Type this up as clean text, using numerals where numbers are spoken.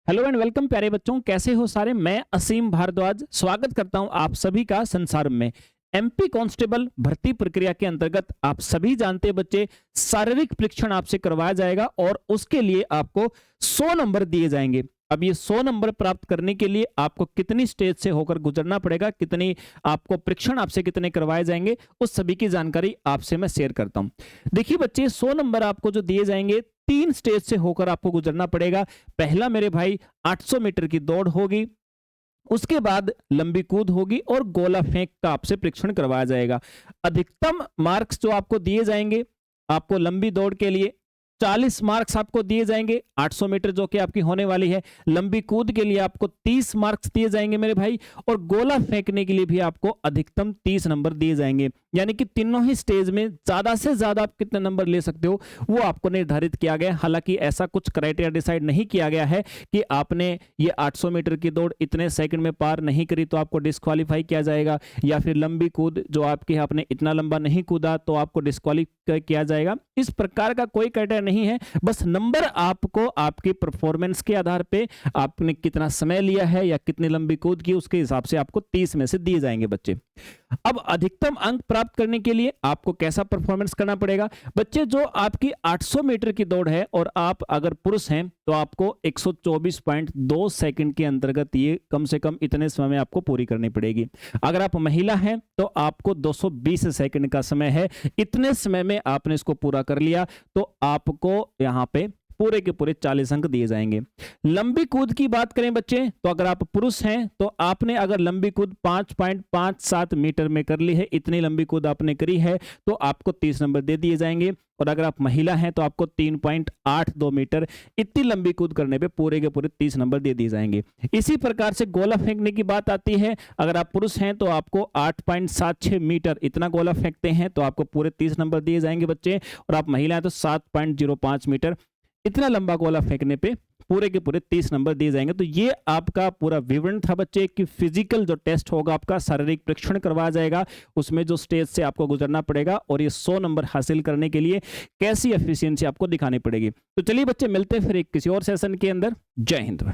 Hello and welcome प्यारे बच्चों, कैसे हो सारे। मैं असीम भारद्वाज स्वागत करता हूं आप सभी का संसार में। एमपी कांस्टेबल भर्ती प्रक्रिया के अंतर्गत आप सभी जानते हैं बच्चे, शारीरिक परीक्षण आपसे करवाया जाएगा और उसके लिए आपको 100 नंबर दिए जाएंगे। अब ये 100 नंबर प्राप्त करने के लिए आपको कितनी स्टेज से होकर गुजरना पड़ेगा, कितनी आपको परीक्षण आपसे कितने करवाए जाएंगे, उस सभी की जानकारी आपसे मैं शेयर करता हूं। देखिए बच्चे, 100 नंबर आपको जो दिए जाएंगे 3 स्टेज से होकर आपको गुजरना पड़ेगा। पहला मेरे भाई 800 मीटर की दौड़ होगी, उसके बाद लंबी कूद होगी और गोला फेंक का आपसे परीक्षण करवाया जाएगा। अधिकतम मार्क्स जो आपको दिए जाएंगे, आपको लंबी दौड़ के लिए 40 मार्क्स आपको दिए जाएंगे, 800 मीटर जो कि आपकी होने वाली है। लंबी कूद के लिए आपको 30 मार्क्स दिए जाएंगे मेरे भाई, और गोला फेंकने के लिए भी आपको अधिकतम 30 नंबर दिए जाएंगे। यानी कि तीनों ही स्टेज में ज्यादा से ज्यादा आप कितने नंबर ले सकते हो वो आपको निर्धारित किया गया। हालांकि ऐसा कुछ क्राइटेरिया डिसाइड नहीं किया गया है कि आपने ये 800 मीटर की दौड़ इतने सेकंड में पार नहीं करी तो आपको डिस्क्वालीफाई किया जाएगा, या फिर लंबी कूद जो आपकी आपने इतना लंबा नहीं कूदा तो आपको डिस्क्वालीफाई किया जाएगा। इस प्रकार का कोई क्राइटेरिया नहीं है। बस नंबर आपको आपकी परफॉर्मेंस के आधार पे, आपने कितना समय लिया है या कितनी लंबी कूद की, उसके हिसाब से आपको 30 में से दिए जाएंगे बच्चे। अब अधिकतम अंक प्राप्त करने के लिए आपको कैसा परफॉर्मेंस करना पड़ेगा बच्चे। जो आपकी 800 मीटर की दौड़ है और आप अगर पुरुष हैं तो आपको 124.2 सेकंड के अंतर्गत ये कम से कम इतने समय में आपको पूरी करनी पड़ेगी। अगर आप महिला हैं तो आपको 220 सेकंड का समय है। इतने समय में आपने इसको पूरा कर लिया तो आपको यहां पे पूरे के पूरे 40 अंक दिए जाएंगे। लंबी कूद की बात करें बच्चे, तो अगर आप पुरुष हैं तो आपने अगर लंबी कूद 5.57 मीटर में कर ली है, इतनी लंबी कूद आपने करी है तो आपको 30 नंबर दे दिए जाएंगे। और अगर आप महिला हैं तो आपको 3.82 मीटर इतनी लंबी कूद करने पे पूरे के पूरे 30 नंबर दे दिए जाएंगे। इसी प्रकार से गोला फेंकने की बात आती है। अगर आप पुरुष हैं तो आपको 8.76 मीटर इतना गोला फेंकते हैं तो आपको पूरे 30 नंबर दिए जाएंगे बच्चे। और आप महिला हैं तो 7.05 मीटर इतना लंबा गोला फेंकने पे पूरे के पूरे 30 नंबर दिए जाएंगे। तो ये आपका पूरा विवरण था बच्चे कि फिजिकल जो टेस्ट होगा, आपका शारीरिक परीक्षण करवाया जाएगा, उसमें जो स्टेज से आपको गुजरना पड़ेगा और ये 100 नंबर हासिल करने के लिए कैसी एफिशिएंसी आपको दिखानी पड़ेगी। तो चलिए बच्चे, मिलते हैं फिर एक किसी और सेशन के अंदर। जय हिंद।